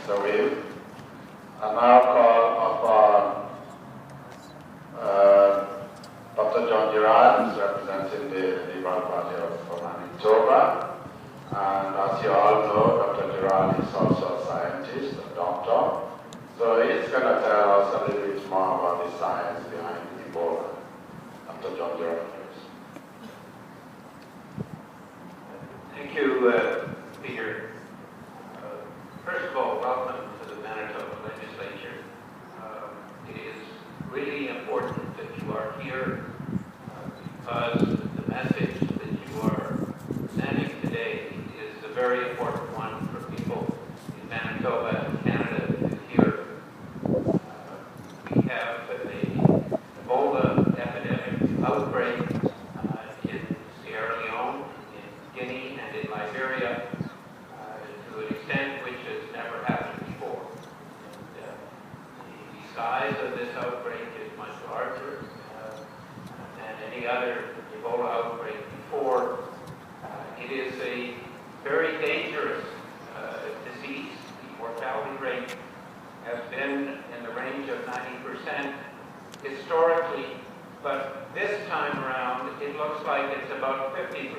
Mr. Will. I now call upon Dr. Jon Gerard, who is representing the Liberal Party of Manitoba. And as you all know, Dr. Gerard is also a scientist, a doctor. So he's going to tell us a little bit more about the science behind Ebola. Dr. Jon Gerard, please. Thank you, Peter. First of all, welcome to the Manitoba Legislature. It is really important that you are here because the message that you are sending today is a very important one for people in Manitoba and Canada to hear. We have an Ebola epidemic outbreak in Sierra Leone, in Guinea, and in Liberia to an extent which has never happened before. And, the size of this outbreak is much larger than any other Ebola outbreak before. It is a very dangerous disease. The mortality rate has been in the range of 90% historically, but this time around it looks like it's about 50%.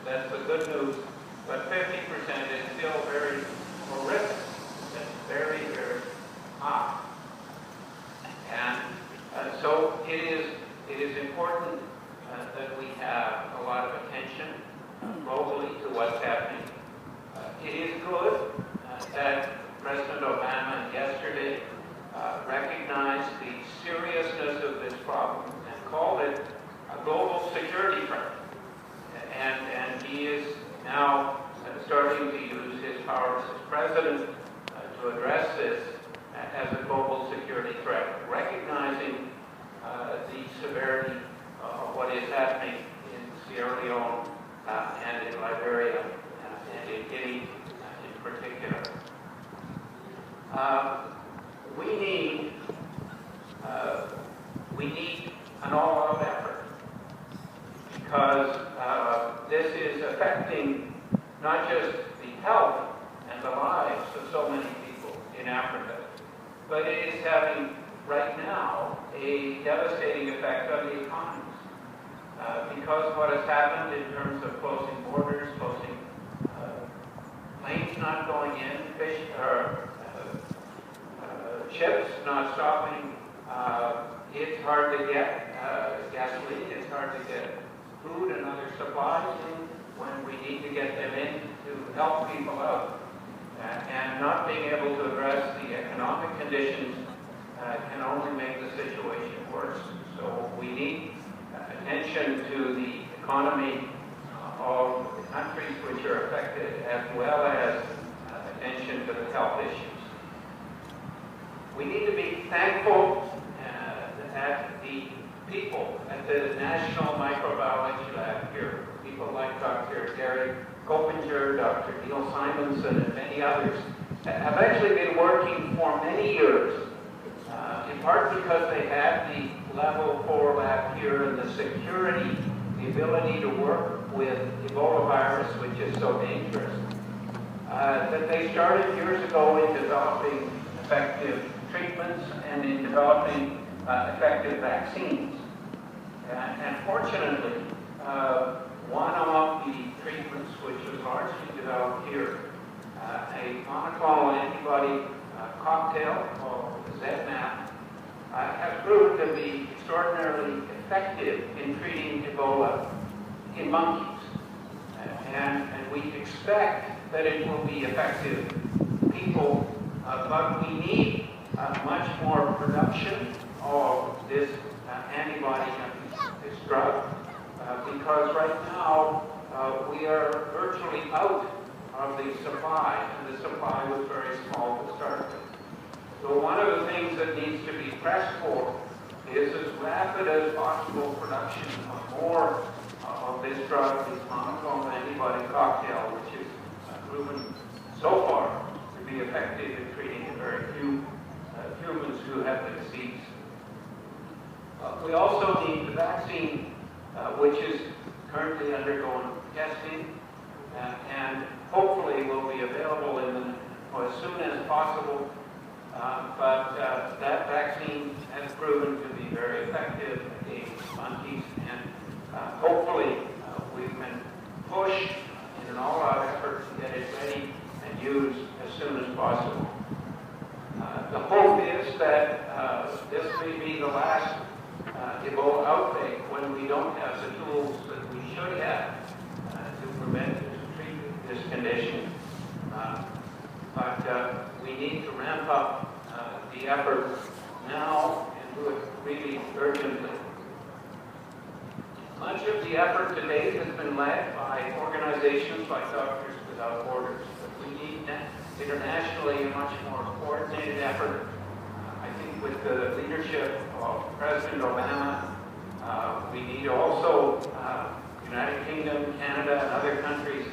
That's the good news, but 50% is still very horrific. That's very, very high. And so it is important that we have a lot of attention globally to what's happening. It is good that President Obama yesterday recognized the seriousness of this problem and called it a global security threat. And he is now starting to use his powers as president to address this as a global security threat, recognizing the severity of what is happening in Sierra Leone and in Liberia and in Guinea in particular. We need an all-out effort because this is affecting not just the health and the lives of so many people in Africa, but it is having right now a devastating effect on the economies. Because what has happened in terms of closing borders, closing planes not going in, ships not stopping, it's hard to get gasoline, it's hard to get food and other supplies in when we need to get them in to help people out. And not being able to address the economic conditions can only make the situation worse. So we need attention to the economy of the countries which are affected, as well as attention to the health issues. We need to be thankful that the people at the National Microbiology Lab here, people like Dr. Gary Coppinger, Dr. Neil Simonson, and many others, have actually been working for many years, in part because they had the level 4 lab here and the security, the ability to work with Ebola virus, which is so dangerous, that they started years ago in developing effective treatments and in developing effective vaccines. And fortunately, one of the treatments which was largely developed here, a monoclonal antibody cocktail called ZMapp, has proven to be extraordinarily effective in treating Ebola in monkeys. And we expect that it will be effective in people, but we need much more production of this antibody, this drug, because right now we are virtually out of the supply, and the supply was very small to start with. So one of the things that needs to be pressed for is as rapid as possible production of more of this drug, this monoclonal antibody cocktail, which is proven so far to be effective in treating very few humans who have the disease. We also need the vaccine, which is currently undergoing testing and hopefully will be available in the as soon as possible. But that vaccine has proven to be very effective against monkeys, and hopefully we can push in an all-out effort to get it ready and used as soon as possible. The hope is that this may be the last Ebola outbreak when we don't have the tools that we should have to prevent and to treat this condition. But we need to ramp up the effort now and do it really urgently. Much of the effort to date has been led by organizations like Doctors Without Borders, but we need internationally a much more coordinated effort. I think with the leadership of President Obama, we need also United Kingdom, Canada, and other countries,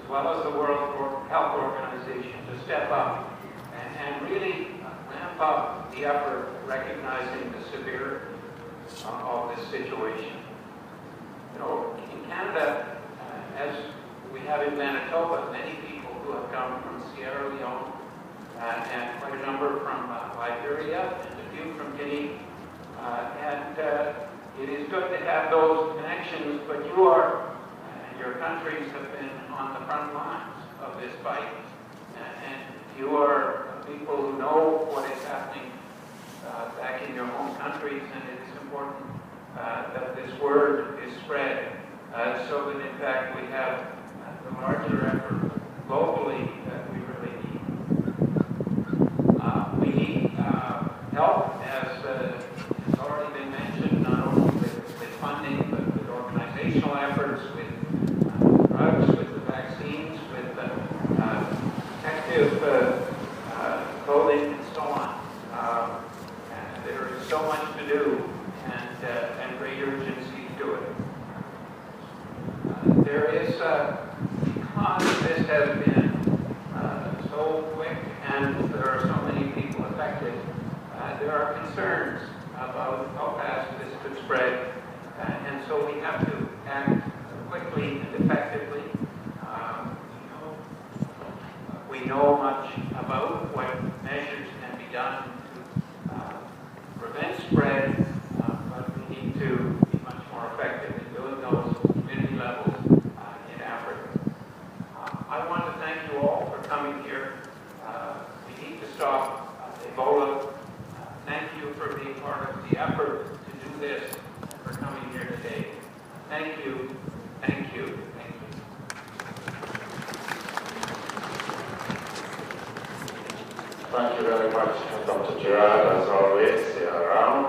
as well as the World Health Organization, to step up and really ramp up the effort, recognizing the severity of this situation. You know, in Canada, as we have in Manitoba, many people who have come from Sierra Leone, and quite a number from Liberia, and a few from Guinea, and it is good to have those connections, but you are, your countries have been on the front lines of this fight, and you are people who know what is happening back in your home countries, and it is important that this word is spread, so that in fact we have the larger effort globally that we really need. We need help, as has already been mentioned, not only with funding, but with organizational efforts, with drugs, with the vaccines, with protective clothing, and so on. And there is so much to do, and great urgency to it. There is, because this has been so quick and there are so many people affected, there are concerns about how fast this could spread, and so we have to act quickly and effectively. We know much about what measures can be done to prevent spread, but we need to be much more effective in doing those community levels in Africa. I want to thank you all for coming here. We need to stop Ebola. Thank you for being part of the effort to do this and for coming here today. Thank you, thank you, thank you. Thank you very much, Dr. Gerard, as always, around.